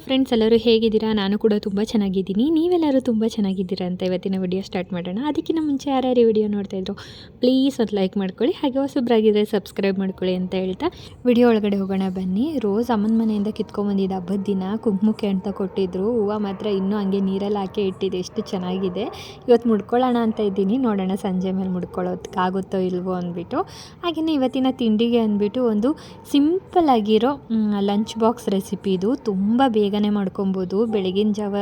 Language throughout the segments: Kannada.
ಫ್ರೆಂಡ್ಸ್, ಎಲ್ಲರೂ ಹೇಗಿದ್ದೀರಾ? ನಾನು ಕೂಡ ತುಂಬ ಚೆನ್ನಾಗಿದ್ದೀನಿ. ನೀವೆಲ್ಲರೂ ತುಂಬ ಚೆನ್ನಾಗಿದ್ದೀರಾ ಅಂತ ಇವತ್ತಿನ ವಿಡಿಯೋ ಸ್ಟಾರ್ಟ್ ಮಾಡೋಣ. ಅದಕ್ಕಿಂತ ಮುಂಚೆ ಯಾರ್ಯಾರು ವಿಡಿಯೋ ನೋಡ್ತಾಯಿದ್ರು ಪ್ಲೀಸ್ ಒಂದು ಲೈಕ್ ಮಾಡ್ಕೊಳ್ಳಿ, ಹಾಗೆ ಹೊಸಬ್ರಾಗಿದ್ದರೆ ಸಬ್ಸ್ಕ್ರೈಬ್ ಮಾಡ್ಕೊಳ್ಳಿ ಅಂತ ಹೇಳ್ತಾ ವಿಡಿಯೋ ಒಳಗಡೆ ಹೋಗೋಣ ಬನ್ನಿ. ರೋಸ್ ಅಮ್ಮನ ಮನೆಯಿಂದ ಕಿತ್ಕೊಂಡ್ಬಂದಿದ್ದು ಹಬ್ಬದ ದಿನ ಕುಂಕುಮಕ್ಕೆ ಅಂತ ಕೊಟ್ಟಿದ್ರು. ಹೂವು ಮಾತ್ರ ಇನ್ನೂ ಹಂಗೆ ನೀರಲ್ಲಿ ಹಾಕಿ ಇಟ್ಟಿದೆ, ಎಷ್ಟು ಚೆನ್ನಾಗಿದೆ. ಇವತ್ತು ಮುಡ್ಕೊಳ್ಳೋಣ ಅಂತ ಇದ್ದೀನಿ, ನೋಡೋಣ ಸಂಜೆ ಮೇಲೆ ಮುಡ್ಕೊಳ್ಳೋದಕ್ಕಾಗುತ್ತೋ ಇಲ್ವೋ ಅಂದ್ಬಿಟ್ಟು. ಹಾಗೆಯೇ ಇವತ್ತಿನ ತಿಂಡಿಗೆ ಅಂದ್ಬಿಟ್ಟು ಒಂದು ಸಿಂಪಲ್ ಆಗಿರೋ ಲಂಚ್ ಬಾಕ್ಸ್ ರೆಸಿಪಿ. ಇದು ತುಂಬ ಬೇಗನೆ ಮಾಡ್ಕೊಬೋದು. ಬೆಳಗಿನ ಜಾವ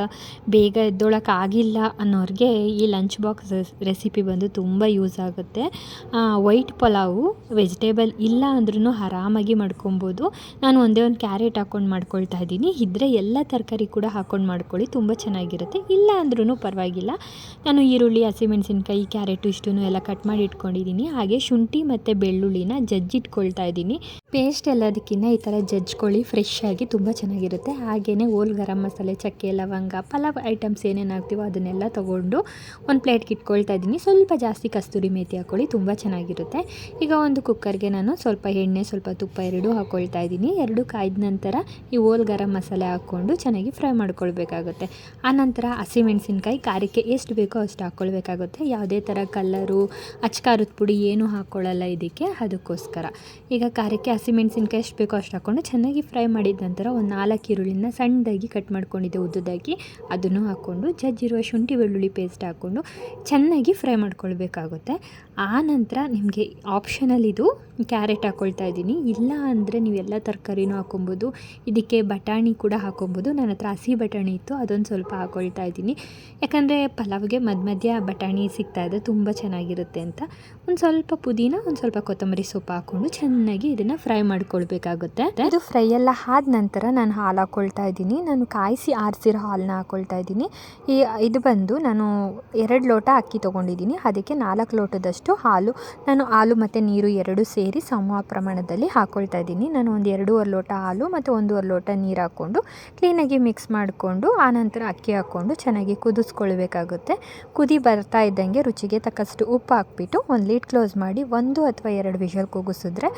ಬೇಗ ಎದ್ದೊಳಕ್ಕಾಗಿಲ್ಲ ಅನ್ನೋರಿಗೆ ಈ ಲಂಚ್ ಬಾಕ್ಸ್ ರೆಸಿಪಿ ಬಂದು ತುಂಬ ಯೂಸ್ ಆಗುತ್ತೆ. ವೈಟ್ ಪಲಾವು ವೆಜಿಟೇಬಲ್ ಇಲ್ಲ ಅಂದ್ರೂ ಆರಾಮಾಗಿ ಮಾಡ್ಕೊಬೋದು. ನಾನು ಒಂದೇ ಒಂದು ಕ್ಯಾರೆಟ್ ಹಾಕ್ಕೊಂಡು ಮಾಡ್ಕೊಳ್ತಾ ಇದ್ದೀನಿ. ಇದ್ದರೆ ಎಲ್ಲ ತರಕಾರಿ ಕೂಡ ಹಾಕ್ಕೊಂಡು ಮಾಡ್ಕೊಳ್ಳಿ, ತುಂಬ ಚೆನ್ನಾಗಿರುತ್ತೆ. ಇಲ್ಲ ಅಂದ್ರೂ ಪರವಾಗಿಲ್ಲ. ನಾನು ಈರುಳ್ಳಿ, ಹಸಿಮೆಣಸಿನ್ಕಾಯಿ, ಕ್ಯಾರೆಟು ಇಷ್ಟನ್ನು ಎಲ್ಲ ಕಟ್ ಮಾಡಿ ಇಟ್ಕೊಂಡಿದ್ದೀನಿ. ಹಾಗೆ ಶುಂಠಿ ಮತ್ತು ಬೆಳ್ಳುಳ್ಳಿನ ಜಜ್ಜಿಟ್ಕೊಳ್ತಾ ಇದ್ದೀನಿ. ಪೇಸ್ಟ್ ಎಲ್ಲದಕ್ಕಿಂತ ಈ ಥರ ಜಜ್ಕೊಳ್ಳಿ, ಫ್ರೆಶ್ ಆಗಿ ತುಂಬ ಚೆನ್ನಾಗಿರುತ್ತೆ. ಹಾಗೆಯೇ ಓಲ್ ಗರಂ ಮಸಾಲೆ, ಚಕ್ಕೆ, ಲವಂಗ, ಪಲಾವ್ ಐಟಮ್ಸ್ ಏನೇನು ಹಾಕ್ತೀವೋ ಅದನ್ನೆಲ್ಲ ತೊಗೊಂಡು ಒಂದು ಪ್ಲೇಟ್ಗೆ ಇಟ್ಕೊಳ್ತಾ ಇದ್ದೀನಿ. ಸ್ವಲ್ಪ ಜಾಸ್ತಿ ಕಸ್ತೂರಿ ಮೇಥಿ ಹಾಕ್ಕೊಳ್ಳಿ, ತುಂಬ ಚೆನ್ನಾಗಿರುತ್ತೆ. ಈಗ ಒಂದು ಕುಕ್ಕರ್ಗೆ ನಾನು ಸ್ವಲ್ಪ ಎಣ್ಣೆ, ಸ್ವಲ್ಪ ತುಪ್ಪ ಎರಡೂ ಹಾಕ್ಕೊಳ್ತಾ ಇದ್ದೀನಿ. ಎರಡು ಕಾಯ್ದ ನಂತರ ಈ ಓಲ್ ಗರಂ ಮಸಾಲೆ ಹಾಕ್ಕೊಂಡು ಚೆನ್ನಾಗಿ ಫ್ರೈ ಮಾಡ್ಕೊಳ್ಬೇಕಾಗುತ್ತೆ. ಆನಂತರ ಹಸಿಮೆಣಸಿನ್ಕಾಯಿ ಖಾರಕ್ಕೆ ಎಷ್ಟು ಬೇಕೋ ಅಷ್ಟು ಹಾಕ್ಕೊಳ್ಬೇಕಾಗುತ್ತೆ. ಯಾವುದೇ ಥರ ಕಲ್ಲರು, ಅಚ್ಕಾರದ ಪುಡಿ ಏನೂ ಹಾಕ್ಕೊಳ್ಳಲ್ಲ ಇದಕ್ಕೆ, ಅದಕ್ಕೋಸ್ಕರ. ಈಗ ಖಾರಕ್ಕೆ ಹಸಿಮೆಣಸಿನ್ಕಾಯಿ ಎಷ್ಟು ಬೇಕೋ ಅಷ್ಟು ಹಾಕ್ಕೊಂಡು ಚೆನ್ನಾಗಿ ಫ್ರೈ ಮಾಡಿದ ನಂತರ ಒಂದು 4 ಈರುಳ್ಳಿನ ಸಣ್ಣದಾಗಿ ಕಟ್ ಮಾಡ್ಕೊಂಡಿದ್ದೆ ಉದ್ದದಾಗಿ, ಅದನ್ನು ಹಾಕ್ಕೊಂಡು ಜಜ್ಜಿರುವ ಶುಂಠಿ ಬೆಳ್ಳುಳ್ಳಿ ಪೇಸ್ಟ್ ಹಾಕ್ಕೊಂಡು ಚೆನ್ನಾಗಿ ಫ್ರೈ ಮಾಡ್ಕೊಳ್ಬೇಕಾಗುತ್ತೆ. ಆನಂತರ ನಿಮಗೆ ಆಪ್ಷನಲ್ ಇದು ಕ್ಯಾರೆಟ್ ಹಾಕ್ಕೊಳ್ತಾ ಇದ್ದೀನಿ. ಇಲ್ಲ ಅಂದರೆ ನೀವೆಲ್ಲ ತರಕಾರಿನೂ ಹಾಕ್ಕೊಬೋದು. ಇದಕ್ಕೆ ಬಟಾಣಿ ಕೂಡ ಹಾಕ್ಕೊಬೋದು. ನನ್ನ ಹತ್ರ ಹಸಿ ಬಟಾಣಿ ಇತ್ತು, ಅದೊಂದು ಸ್ವಲ್ಪ ಹಾಕ್ಕೊಳ್ತಾ ಇದ್ದೀನಿ. ಯಾಕಂದರೆ ಪಲಾವ್ಗೆ ಮಧ್ಯ ಬಟಾಣಿ ಸಿಗ್ತಾಯಿದೆ, ತುಂಬ ಚೆನ್ನಾಗಿರುತ್ತೆ ಅಂತ. ಒಂದು ಸ್ವಲ್ಪ ಪುದೀನ, ಒಂದು ಸ್ವಲ್ಪ ಕೊತ್ತಂಬರಿ ಸೊಪ್ಪು ಹಾಕ್ಕೊಂಡು ಚೆನ್ನಾಗಿ ಇದನ್ನು ಫ್ರೈ ಮಾಡ್ಕೊಳ್ಬೇಕಾಗುತ್ತೆ. ಇದು ಫ್ರೈ ಎಲ್ಲ ಆದ ನಂತರ ನಾನು ಹಾಲು ಹಾಕ್ಕೊಳ್ತಾ ಇದ್ದೀನಿ. ನಾನು ಕಾಯಿಸಿ ಆರಿಸಿರೋ ಹಾಲನ್ನ ಹಾಕ್ಕೊಳ್ತಾ ಇದ್ದೀನಿ. ಇದು ಬಂದು ನಾನು 2 ಲೋಟ ಅಕ್ಕಿ ತೊಗೊಂಡಿದ್ದೀನಿ, ಅದಕ್ಕೆ 4 ಲೋಟದಷ್ಟು ಹಾಲು. ನಾನು ಹಾಲು ಮತ್ತು ನೀರು ಎರಡೂ ಸೇರಿ ಸಮ ಪ್ರಮಾಣದಲ್ಲಿ ಹಾಕ್ಕೊಳ್ತಾ ಇದ್ದೀನಿ. ನಾನು ಒಂದು 2.5 ಲೋಟ ಹಾಲು ಮತ್ತು 1.5 ಲೋಟ ನೀರು ಹಾಕ್ಕೊಂಡು ಕ್ಲೀನಾಗಿ ಮಿಕ್ಸ್ ಮಾಡಿಕೊಂಡು ಆನಂತರ ಅಕ್ಕಿ ಹಾಕ್ಕೊಂಡು ಚೆನ್ನಾಗಿ ಕುದಿಸ್ಕೊಳ್ಬೇಕಾಗುತ್ತೆ. ಕುದಿ ಬರ್ತಾ ಇದ್ದಂಗೆ ರುಚಿಗೆ ತಕ್ಕಷ್ಟು ಉಪ್ಪು ಹಾಕ್ಬಿಟ್ಟು ಒಂದು ಲೀಡ್ ಕ್ಲೋಸ್ ಮಾಡಿ 1 ಅಥವಾ 2 ವಿಷಲ್ ಕೂಗಿಸಿದ್ರೆ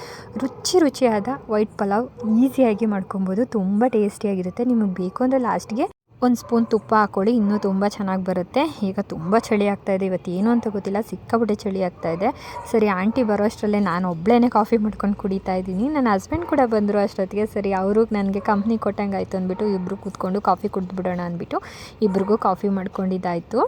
ರುಚಿಯಾದ ವೈಟ್ ಪಲಾವ್ ಈಸಿಯಾಗಿ ಮಾಡ್ಕೊಬೋದು. ತುಂಬ ಟೇಸ್ಟಿಯಾಗಿರುತ್ತೆ. ನಿಮಗೆ ಬೇಕು ಅಂದರೆ ಲಾಸ್ಟ್ಗೆ ಒಂದು ಸ್ಪೂನ್ ತುಪ್ಪ ಹಾಕ್ಕೊಳ್ಳಿ, ಇನ್ನೂ ತುಂಬ ಚೆನ್ನಾಗಿ ಬರುತ್ತೆ. ಈಗ ತುಂಬ ಚಳಿ ಆಗ್ತಾಯಿದೆ, ಇವತ್ತು ಏನು ಅಂತ ಗೊತ್ತಿಲ್ಲ, ಸಿಕ್ಕಾಬಿಟ್ಟೆ ಚಳಿ ಆಗ್ತಾಯಿದೆ. ಸರಿ, ಆಂಟಿ ಬರೋ ಅಷ್ಟರಲ್ಲೇ ನಾನು ಒಬ್ಬಳೇ ಕಾಫಿ ಮಾಡ್ಕೊಂಡು ಕುಡಿತಾ ಇದ್ದೀನಿ. ನನ್ನ ಹಸ್ಬೆಂಡ್ ಕೂಡ ಬಂದರು ಅಷ್ಟೊತ್ತಿಗೆ. ಸರಿ, ಅವರು ನನಗೆ ಕಂಪ್ನಿ ಕೊಟ್ಟಂಗೆ ಆಯಿತು ಅಂದ್ಬಿಟ್ಟು ಇಬ್ಬರು ಕೂತ್ಕೊಂಡು ಕಾಫಿ ಕುಡಿದ್ಬಿಡೋಣ ಅಂದ್ಬಿಟ್ಟು ಇಬ್ರಿಗೂ ಕಾಫಿ ಮಾಡ್ಕೊಂಡಿದ್ದಾಯಿತು.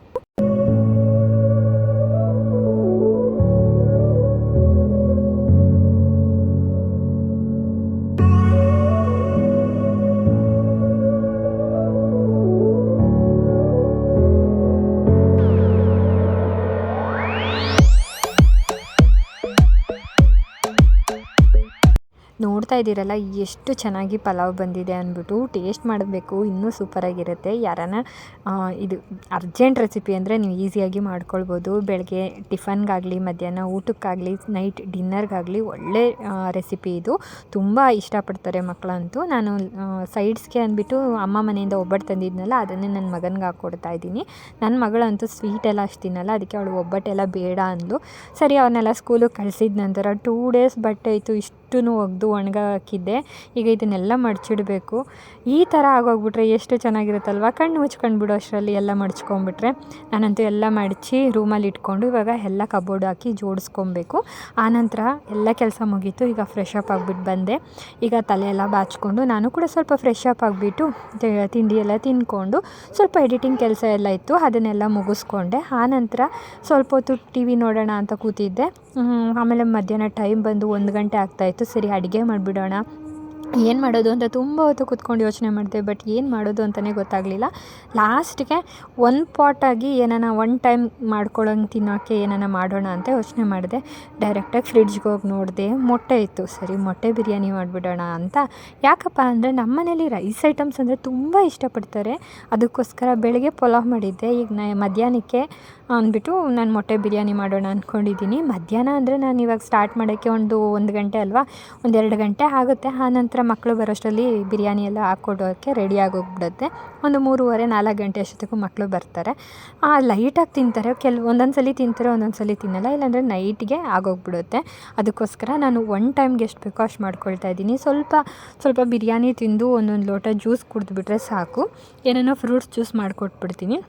ನೋಡ್ತಾ ಇದ್ದೀರಲ್ಲ ಎಷ್ಟು ಚೆನ್ನಾಗಿ ಪಲಾವ್ ಬಂದಿದೆ ಅಂದ್ಬಿಟ್ಟು. ಟೇಸ್ಟ್ ಮಾಡಬೇಕು, ಇನ್ನೂ ಸೂಪರಾಗಿರುತ್ತೆ. ಯಾರನ್ನ ಇದು ಅರ್ಜೆಂಟ್ ರೆಸಿಪಿ ಅಂದರೆ ನೀವು ಈಸಿಯಾಗಿ ಮಾಡ್ಕೊಳ್ಬೋದು. ಬೆಳಗ್ಗೆ ಟಿಫನ್ಗಾಗಲಿ, ಮಧ್ಯಾಹ್ನ ಊಟಕ್ಕಾಗಲಿ, ನೈಟ್ ಡಿನ್ನರ್ಗಾಗಲಿ ಒಳ್ಳೆ ರೆಸಿಪಿ ಇದು. ತುಂಬ ಇಷ್ಟಪಡ್ತಾರೆ ಮಕ್ಕಳಂತೂ. ನಾನು ಸೈಡ್ಸ್ಗೆ ಅಂದ್ಬಿಟ್ಟು ಅಮ್ಮ ಮನೆಯಿಂದ ಒಬ್ಬಟ್ಟು ತಂದಿದ್ನಲ್ಲ, ಅದನ್ನೇ ನನ್ನ ಮಗನಿಗೆ ಹಾಕ್ಕೊಡ್ತಾ ಇದ್ದೀನಿ. ನನ್ನ ಮಗಳಂತೂ ಸ್ವೀಟ್ ಎಲ್ಲ ಅಷ್ಟು ತಿನ್ನಲ್ಲ, ಅದಕ್ಕೆ ಅವಳು ಒಬ್ಬಟ್ಟೆಲ್ಲ ಬೇಡ ಅಂದ್ಲು. ಸರಿ, ಅವನ್ನೆಲ್ಲ ಸ್ಕೂಲಿಗೆ ಕಳಿಸಿದ ನಂತರ 2 ಡೇಸ್ ಬಟ್ಟೆ ಇತ್ತು, ಇಷ್ಟೂ ಒಗೆದು ಒಣಗ ಹಾಕಿದ್ದೆ. ಈಗ ಇದನ್ನೆಲ್ಲ ಮಡಚಿಡಬೇಕು. ಈ ಥರ ಆಗೋಗ್ಬಿಟ್ರೆ ಎಷ್ಟು ಚೆನ್ನಾಗಿರುತ್ತಲ್ವ. ಕಣ್ಣು ಮುಚ್ಕೊಂಡ್ಬಿಡು ಅಷ್ಟರಲ್ಲಿ ಎಲ್ಲ ಮಡ್ಚ್ಕೊಂಡ್ಬಿಟ್ರೆ. ನಾನಂತೂ ಎಲ್ಲ ಮಡಚಿ ರೂಮಲ್ಲಿ ಇಟ್ಕೊಂಡು ಇವಾಗ ಎಲ್ಲ ಕಬೋರ್ಡ್ ಹಾಕಿ ಜೋಡಿಸ್ಕೊಬೇಕು. ಆನಂತರ ಎಲ್ಲ ಕೆಲಸ ಮುಗೀತು. ಈಗ ಫ್ರೆಶ್ ಅಪ್ ಆಗಿಬಿಟ್ಟು ಬಂದೆ. ಈಗ ತಲೆ ಎಲ್ಲ ಬಾಚಿಕೊಂಡು ನಾನು ಕೂಡ ಸ್ವಲ್ಪ ಫ್ರೆಶ್ ಅಪ್ ಆಗಿಬಿಟ್ಟು ತಿಂಡಿ ಎಲ್ಲ ತಿಂದ್ಕೊಂಡು ಸ್ವಲ್ಪ ಎಡಿಟಿಂಗ್ ಕೆಲಸ ಎಲ್ಲ ಇತ್ತು, ಅದನ್ನೆಲ್ಲ ಮುಗಿಸ್ಕೊಂಡೆ. ಆನಂತರ ಸ್ವಲ್ಪ ಹೊತ್ತು ಟಿ ವಿ ನೋಡೋಣ ಅಂತ ಕೂತಿದ್ದೆ. ಆಮೇಲೆ ಮಧ್ಯಾಹ್ನ ಟೈಮ್ ಬಂದು 1 ಗಂಟೆ ಆಗ್ತಾಯಿತ್ತು. ಸರಿ, ಅಡುಗೆ ಮಾಡಿಬಿಡೋಣ, ಏನು ಮಾಡೋದು ಅಂತ ತುಂಬ ಹೊತ್ತು ಕೂತ್ಕೊಂಡು ಯೋಚನೆ ಮಾಡಿದೆ. ಬಟ್ ಏನು ಮಾಡೋದು ಅಂತಲೇ ಗೊತ್ತಾಗಲಿಲ್ಲ. ಲಾಸ್ಟ್ಗೆ ಒಂದು ಪಾಟಾಗಿ ಏನಾನ ಒನ್ ಟೈಮ್ ಮಾಡ್ಕೊಳ್ಳೋಂಗೆ ತಿನ್ನೋಕ್ಕೆ ಏನಾನ ಮಾಡೋಣ ಅಂತ ಯೋಚನೆ ಮಾಡಿದೆ. ಡೈರೆಕ್ಟಾಗಿ ಫ್ರಿಡ್ಜ್ಗೆ ಹೋಗಿ ನೋಡಿದೆ, ಮೊಟ್ಟೆ ಇತ್ತು. ಸರಿ, ಮೊಟ್ಟೆ ಬಿರಿಯಾನಿ ಮಾಡಿಬಿಡೋಣ ಅಂತ. ಯಾಕಪ್ಪ ಅಂದರೆ ನಮ್ಮ ಮನೇಲಿ ರೈಸ್ ಐಟಮ್ಸ್ ಅಂದರೆ ತುಂಬ ಇಷ್ಟಪಡ್ತಾರೆ. ಅದಕ್ಕೋಸ್ಕರ ಬೆಳಗ್ಗೆ ಪಲಾವ್ ಮಾಡಿದ್ದೆ. ಈಗ ಮಧ್ಯಾಹ್ನಕ್ಕೆ ಅಂದ್ಬಿಟ್ಟು ನಾನು ಮೊಟ್ಟೆ ಬಿರಿಯಾನಿ ಮಾಡೋಣ ಅಂದ್ಕೊಂಡಿದ್ದೀನಿ. ಮಧ್ಯಾಹ್ನ ಅಂದರೆ ನಾನು ಇವಾಗ ಸ್ಟಾರ್ಟ್ ಮಾಡೋಕ್ಕೆ 1 ಗಂಟೆ ಅಲ್ವಾ, 1-2 ಗಂಟೆ ಆಗುತ್ತೆ. ಆನಂತರ ಆನಂತರ ಮಕ್ಕಳು ಬರೋಷ್ಟರಲ್ಲಿ ಬಿರಿಯಾನಿ ಎಲ್ಲ ಹಾಕ್ಕೊಡೋಕ್ಕೆ ರೆಡಿ ಆಗೋಗ್ಬಿಡುತ್ತೆ. ಒಂದು 3:30-4 ಗಂಟೆ ಅಷ್ಟೊತ್ತಿಗೂ ಮಕ್ಕಳು ಬರ್ತಾರೆ. ಲೈಟಾಗಿ ತಿಂತಾರೆ, ಒಂದೊಂದು ಸಲ ತಿಂತಾರೆ, ಒಂದೊಂದು ಸಲ ತಿನ್ನಲ್ಲ, ಇಲ್ಲಾಂದರೆ ನೈಟ್ಗೆ ಆಗೋಗ್ಬಿಡುತ್ತೆ. ಅದಕ್ಕೋಸ್ಕರ ನಾನು ಒನ್ ಟೈಮ್ಗೆ ಎಷ್ಟು ಬೇಕೋ ಅಷ್ಟು ಮಾಡ್ಕೊಳ್ತಾ ಇದ್ದೀನಿ. ಸ್ವಲ್ಪ ಬಿರಿಯಾನಿ ತಿಂದು ಒಂದೊಂದು ಲೋಟ ಜ್ಯೂಸ್ ಕುಡಿದ್ಬಿಟ್ರೆ ಸಾಕು. ಏನೇನೋ ಫ್ರೂಟ್ಸ್ ಜ್ಯೂಸ್ ಮಾಡಿಕೊಟ್ಬಿಡ್ತೀನಿ.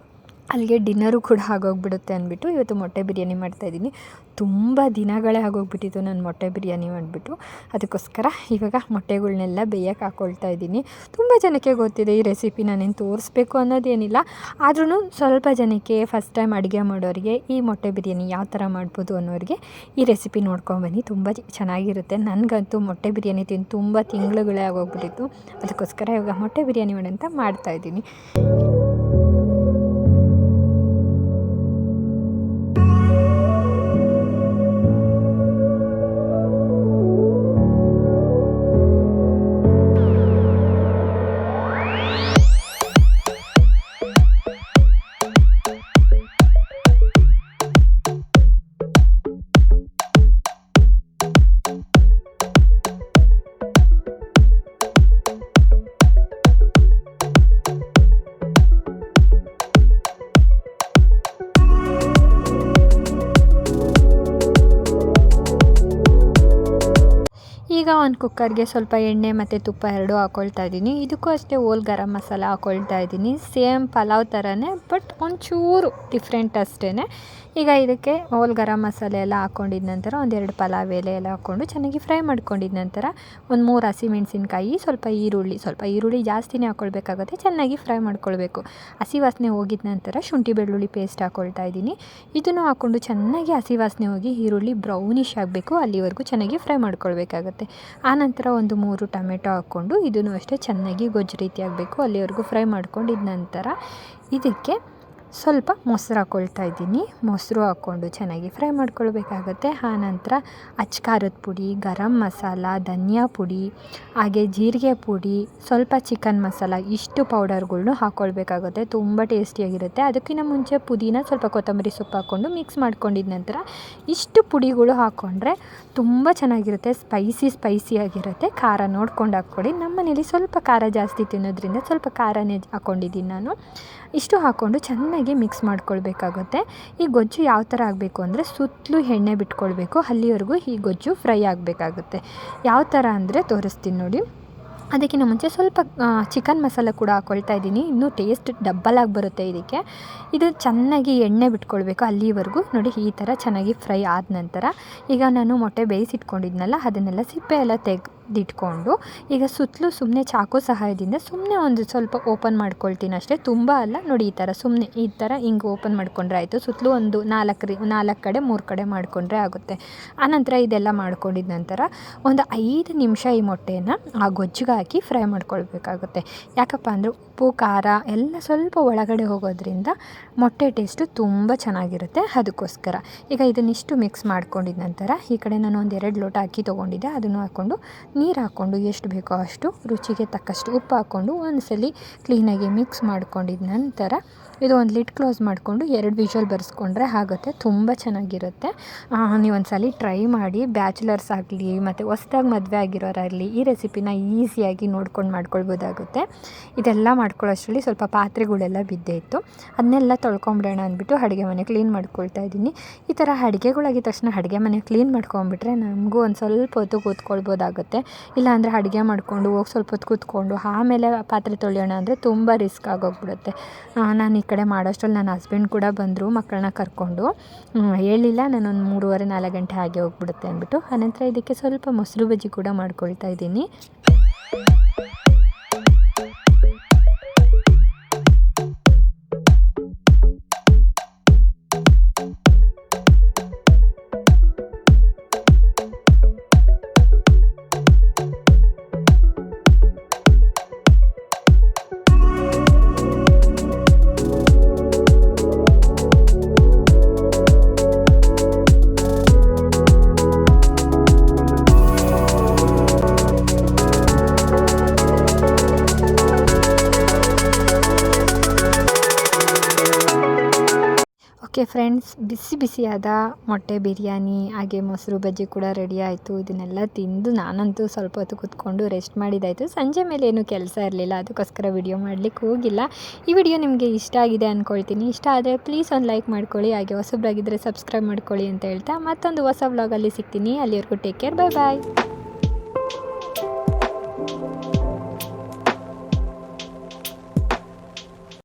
ಅಲ್ಲಿಗೆ ಡಿನ್ನರು ಕೂಡ ಆಗೋಗ್ಬಿಡುತ್ತೆ ಅಂದ್ಬಿಟ್ಟು ಇವತ್ತು ಮೊಟ್ಟೆ ಬಿರಿಯಾನಿ ಮಾಡ್ತಾಯಿದ್ದೀನಿ. ತುಂಬ ದಿನಗಳೇ ಆಗೋಗ್ಬಿಟ್ಟಿತ್ತು ನಾನು ಮೊಟ್ಟೆ ಬಿರಿಯಾನಿ ಮಾಡಿಬಿಟ್ಟು. ಅದಕ್ಕೋಸ್ಕರ ಇವಾಗ ಮೊಟ್ಟೆಗಳ್ನೆಲ್ಲ ಬೇಯಕ್ಕೆ ಹಾಕ್ಕೊಳ್ತಾ ಇದ್ದೀನಿ. ತುಂಬ ಜನಕ್ಕೆ ಗೊತ್ತಿದೆ ಈ ರೆಸಿಪಿ, ನಾನೇನು ತೋರಿಸ್ಬೇಕು ಅನ್ನೋದೇನಿಲ್ಲ. ಆದ್ರೂ ಸ್ವಲ್ಪ ಜನಕ್ಕೆ ಫಸ್ಟ್ ಟೈಮ್ ಅಡುಗೆ ಮಾಡೋರಿಗೆ ಈ ಮೊಟ್ಟೆ ಬಿರಿಯಾನಿ ಯಾವ ಥರ ಮಾಡ್ಬೋದು ಅನ್ನೋರಿಗೆ ಈ ರೆಸಿಪಿ ನೋಡ್ಕೊಂಬನ್ನಿ. ತುಂಬ ಚೆನ್ನಾಗಿರುತ್ತೆ. ನನಗಂತೂ ಮೊಟ್ಟೆ ಬಿರಿಯಾನಿ ತಿಂದು ತುಂಬ ತಿಂಗಳುಗಳೇ ಆಗೋಗ್ಬಿಟ್ಟಿತ್ತು. ಅದಕ್ಕೋಸ್ಕರ ಇವಾಗ ಮೊಟ್ಟೆ ಬಿರಿಯಾನಿ ಮಾಡೋಂತ ಮಾಡ್ತಾಯಿದ್ದೀನಿ. ಈಗ ಒಂದು ಕುಕ್ಕರ್ಗೆ ಸ್ವಲ್ಪ ಎಣ್ಣೆ ಮತ್ತು ತುಪ್ಪ ಎರಡೂ ಹಾಕ್ಕೊಳ್ತಾ ಇದ್ದೀನಿ. ಇದಕ್ಕೂ ಅಷ್ಟೇ ಹೋಲ್ ಗರಂ ಮಸಾಲ ಹಾಕ್ಕೊಳ್ತಾ ಇದ್ದೀನಿ. ಸೇಮ್ ಪಲಾವ್ ಥರನೇ, ಬಟ್ ಒಂಚೂರು ಡಿಫ್ರೆಂಟ್ ಅಷ್ಟೇ. ಈಗ ಇದಕ್ಕೆ ಹೋಲ್ ಗರಂ ಮಸಾಲೆ ಎಲ್ಲ ಹಾಕ್ಕೊಂಡಿದ ನಂತರ ಒಂದೆರಡು ಪಲಾವ್ ಎಲೆ ಎಲ್ಲ ಹಾಕ್ಕೊಂಡು ಚೆನ್ನಾಗಿ ಫ್ರೈ ಮಾಡ್ಕೊಂಡಿದ ನಂತರ ಒಂದು 3 ಹಸಿಮೆಣಸಿನ್ಕಾಯಿ, ಸ್ವಲ್ಪ ಈರುಳ್ಳಿ ಜಾಸ್ತಿನೇ ಹಾಕ್ಕೊಳ್ಬೇಕಾಗುತ್ತೆ. ಚೆನ್ನಾಗಿ ಫ್ರೈ ಮಾಡ್ಕೊಳ್ಬೇಕು. ಹಸಿ ವಾಸನೆ ಹೋಗಿದ ನಂತರ ಶುಂಠಿ ಬೆಳ್ಳುಳ್ಳಿ ಪೇಸ್ಟ್ ಹಾಕ್ಕೊಳ್ತಾ ಇದ್ದೀನಿ. ಇದನ್ನು ಹಾಕ್ಕೊಂಡು ಚೆನ್ನಾಗಿ ಹಸಿ ವಾಸನೆ ಹೋಗಿ ಈರುಳ್ಳಿ ಬ್ರೌನಿಷ್ ಆಗಬೇಕು, ಅಲ್ಲಿವರೆಗೂ ಚೆನ್ನಾಗಿ ಫ್ರೈ ಮಾಡ್ಕೊಳ್ಬೇಕಾಗತ್ತೆ. ಆನಂತರ ಒಂದು 3 ಟೊಮೆಟೊ ಹಾಕ್ಕೊಂಡು ಇದನ್ನು ಅಷ್ಟೇ ಚೆನ್ನಾಗಿ ಗೊಜ್ಜು ರೀತಿ ಆಗಬೇಕು, ಅಲ್ಲಿವರೆಗೂ ಫ್ರೈ ಮಾಡ್ಕೊಂಡಿದ ನಂತರ ಇದಕ್ಕೆ ಸ್ವಲ್ಪ ಮೊಸರು ಹಾಕ್ಕೊಳ್ತಾ ಇದ್ದೀನಿ. ಮೊಸರು ಹಾಕ್ಕೊಂಡು ಚೆನ್ನಾಗಿ ಫ್ರೈ ಮಾಡ್ಕೊಳ್ಬೇಕಾಗತ್ತೆ. ಆನಂತರ ಅಚ್ಕಾರದ ಪುಡಿ, ಗರಂ ಮಸಾಲ, ಧನಿಯಾ ಪುಡಿ, ಹಾಗೆ ಜೀರಿಗೆ ಪುಡಿ, ಸ್ವಲ್ಪ ಚಿಕನ್ ಮಸಾಲ, ಇಷ್ಟು ಪೌಡರ್ಗಳ್ನು ಹಾಕ್ಕೊಳ್ಬೇಕಾಗುತ್ತೆ. ತುಂಬ ಟೇಸ್ಟಿಯಾಗಿರುತ್ತೆ. ಅದಕ್ಕಿಂತ ಮುಂಚೆ ಪುದೀನ, ಸ್ವಲ್ಪ ಕೊತ್ತಂಬರಿ ಸೊಪ್ಪು ಹಾಕ್ಕೊಂಡು ಮಿಕ್ಸ್ ಮಾಡ್ಕೊಂಡಿದ ನಂತರ ಇಷ್ಟು ಪುಡಿಗಳು ಹಾಕ್ಕೊಂಡ್ರೆ ತುಂಬ ಚೆನ್ನಾಗಿರುತ್ತೆ. ಸ್ಪೈಸಿಯಾಗಿರುತ್ತೆ. ಖಾರ ನೋಡ್ಕೊಂಡು ಹಾಕ್ಕೊಳ್ಳಿ. ನಮ್ಮ ಮನೇಲಿ ಸ್ವಲ್ಪ ಖಾರ ಜಾಸ್ತಿ ತಿನ್ನೋದ್ರಿಂದ ಸ್ವಲ್ಪ ಖಾರನೇ ಹಾಕ್ಕೊಂಡಿದ್ದೀನಿ ನಾನು. ಇಷ್ಟು ಹಾಕ್ಕೊಂಡು ಚೆನ್ನಾಗಿ ಮಿಕ್ಸ್ ಮಾಡ್ಕೊಳ್ಬೇಕಾಗುತ್ತೆ. ಈ ಗೊಜ್ಜು ಯಾವ ಥರ ಆಗಬೇಕು ಅಂದರೆ ಸುತ್ತಲೂ ಎಣ್ಣೆ ಬಿಟ್ಕೊಳ್ಬೇಕು, ಅಲ್ಲಿವರೆಗೂ ಈ ಗೊಜ್ಜು ಫ್ರೈ ಆಗಬೇಕಾಗುತ್ತೆ. ಯಾವ ಥರ ಅಂದರೆ ತೋರಿಸ್ತೀನಿ ನೋಡಿ. ಅದಕ್ಕಿಂತ ಮುಂಚೆ ಸ್ವಲ್ಪ ಚಿಕನ್ ಮಸಾಲ ಕೂಡ ಹಾಕ್ಕೊಳ್ತಾ ಇದ್ದೀನಿ. ಇನ್ನೂ ಟೇಸ್ಟ್ ಡಬ್ಬಲಾಗಿ ಬರುತ್ತೆ ಇದಕ್ಕೆ. ಇದು ಚೆನ್ನಾಗಿ ಎಣ್ಣೆ ಬಿಟ್ಕೊಳ್ಬೇಕು, ಅಲ್ಲಿವರೆಗೂ ನೋಡಿ. ಈ ಥರ ಚೆನ್ನಾಗಿ ಫ್ರೈ ಆದ ನಂತರ ಈಗ ನಾನು ಮೊಟ್ಟೆ ಬೇಯಿಸಿಟ್ಕೊಂಡಿದ್ನಲ್ಲ, ಅದನ್ನೆಲ್ಲ ಸಿಪ್ಪೆ ಎಲ್ಲ ತೆಗೆದಿಟ್ಕೊಂಡು ಈಗ ಸುತ್ತಲೂ ಸುಮ್ಮನೆ ಚಾಕು ಸಹಾಯದಿಂದ ಸುಮ್ಮನೆ ಒಂದು ಸ್ವಲ್ಪ ಓಪನ್ ಮಾಡ್ಕೊಳ್ತೀನಿ ಅಷ್ಟೇ. ತುಂಬ ಅಲ್ಲ ನೋಡಿ, ಈ ಥರ ಹಿಂಗೆ ಓಪನ್ ಮಾಡ್ಕೊಂಡ್ರೆ ಆಯಿತು. ಸುತ್ತಲೂ ಒಂದು 4 ಕಡೆ 3 ಕಡೆ ಮಾಡಿಕೊಂಡ್ರೆ ಆಗುತ್ತೆ. ಆನಂತರ ಇದೆಲ್ಲ ಮಾಡ್ಕೊಂಡಿದ ನಂತರ ಒಂದು 5 ನಿಮಿಷ ಈ ಮೊಟ್ಟೆಯನ್ನು ಆ ಗೊಜ್ಜಿಗೆ ಹಾಕಿ ಫ್ರೈ ಮಾಡ್ಕೊಳ್ಬೇಕಾಗುತ್ತೆ. ಯಾಕಪ್ಪ ಅಂದರೆ ಉಪ್ಪು ಖಾರ ಎಲ್ಲ ಸ್ವಲ್ಪ ಒಳಗಡೆ ಹೋಗೋದ್ರಿಂದ ಮೊಟ್ಟೆ ಟೇಸ್ಟು ತುಂಬ ಚೆನ್ನಾಗಿರುತ್ತೆ. ಅದಕ್ಕೋಸ್ಕರ ಈಗ ಇದನ್ನಿಷ್ಟು ಮಿಕ್ಸ್ ಮಾಡ್ಕೊಂಡಿದ ನಂತರ ಈ ಕಡೆ ನಾನು ಒಂದು 2 ಲೋಟ ಅಕ್ಕಿ ತೊಗೊಂಡಿದ್ದೆ, ಅದನ್ನು ಹಾಕ್ಕೊಂಡು ನೀರು ಹಾಕ್ಕೊಂಡು ಎಷ್ಟು ಬೇಕೋ ಅಷ್ಟು ರುಚಿಗೆ ತಕ್ಕಷ್ಟು ಉಪ್ಪು ಹಾಕ್ಕೊಂಡು ಒಂದು ಸಲ ಕ್ಲೀನಾಗಿ ಮಿಕ್ಸ್ ಮಾಡ್ಕೊಂಡಿದ ನಂತರ ಇದು ಒಂದು ಲಿಡ್ ಕ್ಲೋಸ್ ಮಾಡಿಕೊಂಡು 2 ವಿಷಲ್ ಬರೆಸ್ಕೊಂಡ್ರೆ ಆಗುತ್ತೆ. ತುಂಬ ಚೆನ್ನಾಗಿರುತ್ತೆ. ನೀವೊಂದು ಸಲ ಟ್ರೈ ಮಾಡಿ. ಬ್ಯಾಚುಲರ್ಸ್ ಆಗಲಿ ಮತ್ತು ಹೊಸ್ದಾಗಿ ಮದುವೆ ಆಗಿರೋರಾಗಲಿ ಈ ರೆಸಿಪಿನ ಈಸಿಯಾಗಿ ನೋಡ್ಕೊಂಡು ಮಾಡ್ಕೊಳ್ಬೋದಾಗುತ್ತೆ. ಇದೆಲ್ಲ ಮಾಡ್ಕೊಳ್ಳೋಷ್ಟರಲ್ಲಿ ಸ್ವಲ್ಪ ಪಾತ್ರೆಗಳೆಲ್ಲ ಬಿದ್ದೇ ಇತ್ತು, ಅದನ್ನೆಲ್ಲ ತೊಳ್ಕೊಂಬಿಡೋಣ ಅಂದ್ಬಿಟ್ಟು ಅಡುಗೆ ಮನೆ ಕ್ಲೀನ್ ಮಾಡ್ಕೊಳ್ತಾ ಇದ್ದೀನಿ. ಈ ಥರ ಅಡುಗೆಗಳಾಗಿದ ತಕ್ಷಣ ಅಡುಗೆ ಮನೆ ಕ್ಲೀನ್ ಮಾಡ್ಕೊಂಬಿಟ್ರೆ ನಮಗೂ ಒಂದು ಸ್ವಲ್ಪ ಹೊತ್ತು ಕೂತ್ಕೊಳ್ಬೋದಾಗುತ್ತೆ. ಇಲ್ಲಾಂದರೆ ಅಡುಗೆ ಮಾಡಿಕೊಂಡು ಹೋಗಿ ಸ್ವಲ್ಪ ಹೊತ್ತು ಕೂತ್ಕೊಂಡು ಆಮೇಲೆ ಪಾತ್ರೆ ತೊಳೆಯೋಣ ಅಂದರೆ ತುಂಬ ರಿಸ್ಕ್ ಆಗೋಗ್ಬಿಡುತ್ತೆ. ನಾನು ಈ ಕಡೆ ಮಾಡೋಷ್ಟರಲ್ಲಿ ನನ್ನ ಹಸ್ಬೆಂಡ್ ಕೂಡ ಬಂದರು ಮಕ್ಕಳನ್ನ ಕರ್ಕೊಂಡು. ಹೇಳಿಲ್ಲ, ನಾನೊಂದು 3:30-4 ಗಂಟೆ ಹಾಗೆ ಹೋಗ್ಬಿಡುತ್ತೆ ಅಂದ್ಬಿಟ್ಟು. ಆನಂತರ ಇದಕ್ಕೆ ಸ್ವಲ್ಪ ಮೊಸರು ಬಜ್ಜಿ ಕೂಡ ಮಾಡ್ಕೊಳ್ತಾ ಇದ್ದೀನಿ. ಓಕೆ ಫ್ರೆಂಡ್ಸ್, ಬಿಸಿ ಬಿಸಿಯಾದ ಮೊಟ್ಟೆ ಬಿರಿಯಾನಿ ಹಾಗೆ ಮೊಸರು ಬಜ್ಜಿ ಕೂಡ ರೆಡಿ ಆಯಿತು. ಇದನ್ನೆಲ್ಲ ತಿಂದು ನಾನಂತೂ ಸ್ವಲ್ಪ ಹೊತ್ತು ಕೂತ್ಕೊಂಡು ರೆಸ್ಟ್ ಮಾಡಿದ್ದಾಯಿತು. ಸಂಜೆ ಮೇಲೆ ಏನೂ ಕೆಲಸ ಇರಲಿಲ್ಲ, ಅದಕ್ಕೋಸ್ಕರ ವಿಡಿಯೋ ಮಾಡಲಿಕ್ಕೆ ಹೋಗಿಲ್ಲ. ಈ ವಿಡಿಯೋ ನಿಮಗೆ ಇಷ್ಟ ಆಗಿದೆ ಅಂದ್ಕೊಳ್ತೀನಿ. ಇಷ್ಟ ಆದರೆ ಪ್ಲೀಸ್ ಒಂದು ಲೈಕ್ ಮಾಡ್ಕೊಳ್ಳಿ, ಹಾಗೆ ಹೊಸಬ್ರಾಗಿದ್ದರೆ ಸಬ್ಸ್ಕ್ರೈಬ್ ಮಾಡ್ಕೊಳ್ಳಿ ಅಂತ ಹೇಳ್ತಾ ಮತ್ತೊಂದು ಹೊಸ ವ್ಲಾಗಲ್ಲಿ ಸಿಗ್ತೀನಿ. ಅಲ್ಲಿವರೆಗೂ ಟೇಕ್ ಕೇರ್, ಬಾಯ್ ಬಾಯ್.